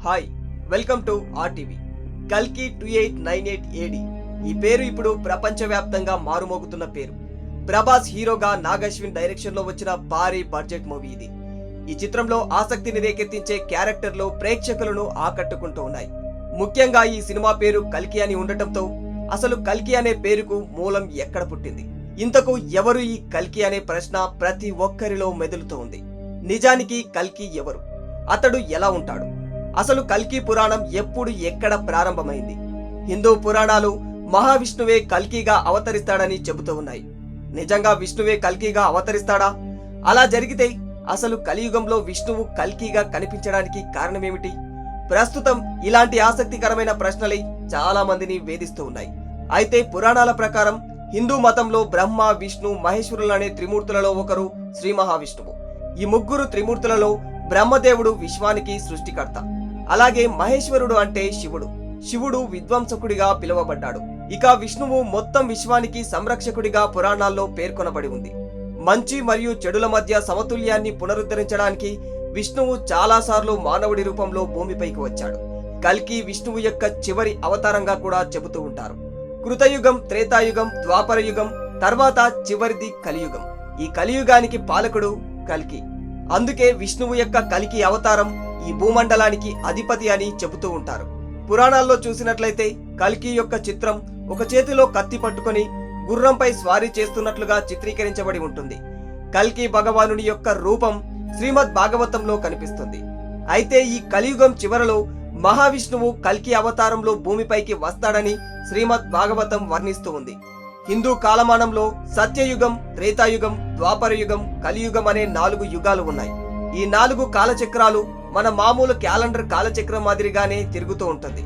Hi, welcome to RTV. కల్కి 2898 AD ఈ పేరు ఇప్పుడు ప్రపంచవ్యాప్తంగా మారుమోగుతున్న పేరు. ప్రభాస్ హీరోగా నాగశ్విన్ డైరెక్షన్ లో వచ్చిన భారీ బడ్జెట్ మూవీ ఇది. ఈ చిత్రంలో ఆసక్తిని రేకెత్తించే క్యారెక్టర్లు ప్రేక్షకులను ఆకట్టుకుంటూ ఉన్నాయి. ముఖ్యంగా ఈ సినిమా పేరు కల్కి అని ఉండటంతో అసలు కల్కి అనే పేరుకు మూలం ఎక్కడ పుట్టింది, ఇంతకు ఎవరు ఈ కల్కి అనే ప్రశ్న ప్రతి ఒక్కరిలో మెదులుతూ ఉంది. నిజానికి కల్కి ఎవరు, అతడు ఎలా ఉంటాడు, అసలు కల్కి పురాణం ఎప్పుడు ఎక్కడ ప్రారంభమైంది? హిందూ పురాణాలు మహావిష్ణువే కల్కిగా అవతరిస్తాడని చెబుతూ ఉన్నాయి. నిజంగా విష్ణువే కల్కిగా అవతరిస్తాడా? అలా జరిగితే అసలు కలియుగంలో విష్ణువు కల్కిగా కనిపించడానికి కారణమేమిటి? ప్రస్తుతం ఇలాంటి ఆసక్తికరమైన ప్రశ్నలే చాలా మందిని వేధిస్తూ ఉన్నాయి. అయితే పురాణాల ప్రకారం హిందూ మతంలో బ్రహ్మ, విష్ణు, మహేశ్వరులనే త్రిమూర్తులలో ఒకరు శ్రీ మహావిష్ణువు. ఈ ముగ్గురు త్రిమూర్తులలో బ్రహ్మదేవుడు విశ్వానికి సృష్టికర్త, అలాగే మహేశ్వరుడు అంటే శివుడు. శివుడు విధ్వంసకుడిగా పిలువబడ్డాడు. ఇక విష్ణువు మొత్తం విశ్వానికి సంరక్షకుడిగా పురాణాల్లో పేర్కొనబడి ఉంది. మంచి మరియు చెడుల మధ్య సమతుల్యాన్ని పునరుద్ధరించడానికి విష్ణువు చాలాసార్లు మానవుడి రూపంలో భూమిపైకి వచ్చాడు. కల్కి విష్ణువు యొక్క చివరి అవతారంగా కూడా చెబుతూ ఉంటారు. కృతయుగం, త్రేతాయుగం, ద్వాపరయుగం, తర్వాత చివరిది కలియుగం. ఈ కలియుగానికి పాలకుడు కల్కి. అందుకే విష్ణువు యొక్క కల్కి అవతారం ఈ భూమండలానికి అధిపతి అని చెబుతూ ఉంటారు. పురాణాల్లో చూసినట్లయితే కల్కి యొక్క చిత్రం ఒక చేతిలో కత్తి పట్టుకొని గుర్రంపై స్వారీ చేస్తున్నట్లుగా చిత్రీకరించబడి ఉంటుంది. కల్కి భగవానుని యొక్క రూపం శ్రీమద్ భాగవతంలో కనిపిస్తుంది. అయితే ఈ కలియుగం చివరలో మహావిష్ణువు కల్కి అవతారంలో భూమిపైకి వస్తాడని శ్రీమద్ భాగవతం వర్ణిస్తూ ఉంది. హిందూ కాలమానంలో సత్యయుగం, త్రేతాయుగం, ద్వాపరయుగం, కలియుగం అనే 4 యుగాలు ఉన్నాయి. ఈ 4 కాలచక్రాలు మన మామూలు క్యాలెండర్ కాలచక్రం మాదిరిగానే తిరుగుతూ ఉంటుంది.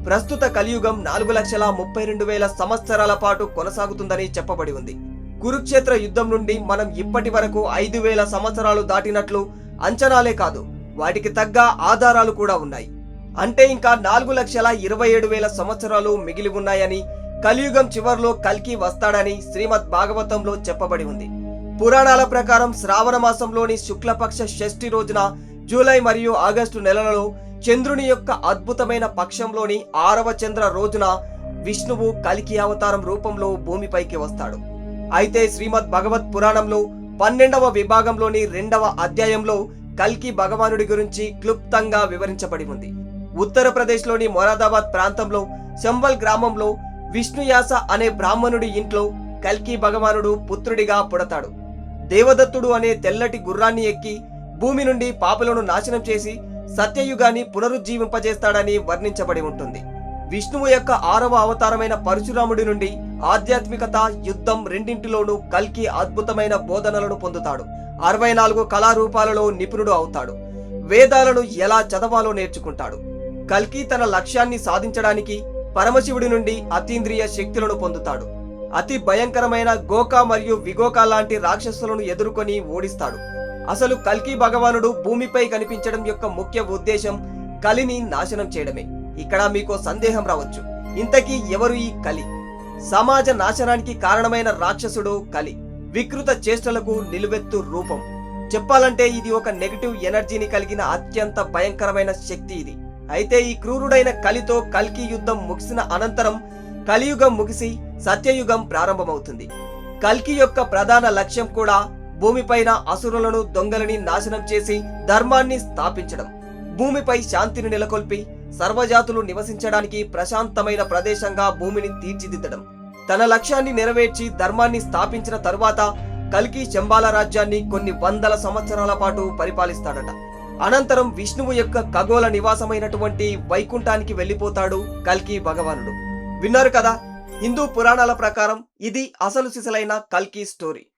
ప్రస్తుత కలియుగం 4,32,000 సంవత్సరాల పాటు కొనసాగుతుందని చెప్పబడి ఉంది. కురుక్షేత్ర యుద్ధం నుండి మనం ఇప్పటి వరకు 5,000 సంవత్సరాలు దాటినట్లు అంచనాలే కాదు, వాటికి తగ్గ ఆధారాలు కూడా ఉన్నాయి. అంటే ఇంకా 4,27,000 సంవత్సరాలు మిగిలి ఉన్నాయని, కలియుగం చివరిలో కల్కి వస్తాడని శ్రీమద్ భాగవతంలో చెప్పబడి ఉంది. పురాణాల ప్రకారం శ్రావణ మాసంలోని శుక్లపక్ష షష్ఠి రోజున జూలై మరియు ఆగస్టు నెలలలో చంద్రుని యొక్క అద్భుతమైన పక్షంలోని 6వ చంద్ర రోజున విష్ణువు కల్కి అవతారం రూపంలో భూమిపైకి వస్తాడు. అయితే శ్రీమద్ భగవత్ పురాణంలో 12వ విభాగంలోని 2వ అధ్యాయంలో కల్కి భగవానుడి గురించి క్లుప్తంగా వివరించబడి ఉంది. ఉత్తరప్రదేశ్లోని మొరాదాబాద్ ప్రాంతంలో శంబల్ గ్రామంలో విష్ణుయాస అనే బ్రాహ్మణుడి ఇంట్లో కల్కి భగవానుడు పుత్రుడిగా పుడతాడు. దేవదత్తుడు అనే తెల్లటి గుర్రాన్ని ఎక్కి భూమి నుండి పాపులను నాశనం చేసి సత్యయుగాన్ని పునరుజ్జీవింపజేస్తాడని వర్ణించబడి ఉంటుంది. విష్ణువు యొక్క 6వ అవతారమైన పరశురాముడి నుండి ఆధ్యాత్మికత, యుద్ధం రెండింటిలోనూ కల్కి అద్భుతమైన బోధనలను పొందుతాడు. 64 కళారూపాలలో నిపుణుడు అవుతాడు. వేదాలను ఎలా చదవాలో నేర్చుకుంటాడు. కల్కి తన లక్ష్యాన్ని సాధించడానికి పరమశివుడి నుండి అతీంద్రియ శక్తులను పొందుతాడు. అతి భయంకరమైన గోక మరియు విగోక లాంటి రాక్షసులను ఎదుర్కొని ఓడిస్తాడు. అసలు కల్కి భగవానుడు భూమిపై కనిపించడం యొక్క ముఖ్య ఉద్దేశం కలిని నాశనం చేయడమే. ఇక్కడ మీకు సందేహం రావచ్చు, ఇంతకీ ఎవరు ఈ కలి? సమాజ నాశనానికి కారణమైన రాక్షసుడు కలి. వికృత చేష్టలకు నిలువెత్తు రూపం. చెప్పాలంటే ఇది ఒక నెగటివ్ ఎనర్జీని కలిగిన అత్యంత భయంకరమైన శక్తి ఇది. అయితే ఈ క్రూరుడైన కలితో కల్కి యుద్ధం ముగిసిన అనంతరం కలియుగం ముగిసి సత్యయుగం ప్రారంభమవుతుంది. కల్కి యొక్క ప్రధాన లక్ష్యం కూడా భూమిపైన అసురులను, దొంగలని నాశనం చేసి ధర్మాన్ని స్థాపించడం, భూమిపై శాంతిని నెలకొల్పి సర్వజాతులు నివసించడానికి ప్రశాంతమైన ప్రదేశంగా భూమిని తీర్చిదిద్దడం. తన లక్ష్యాన్ని నెరవేర్చి ధర్మాన్ని స్థాపించిన తరువాత కల్కి శంబాల రాజ్యాన్ని కొన్ని వందల సంవత్సరాల పాటు పరిపాలిస్తాడట. అనంతరం విష్ణువు యొక్క ఖగోళ నివాసమైనటువంటి వైకుంఠానికి వెళ్లిపోతాడు కల్కి భగవానుడు. విన్నారు కదా, హిందూ పురాణాల ప్రకారం ఇది అసలు సిసలైన కల్కి స్టోరీ.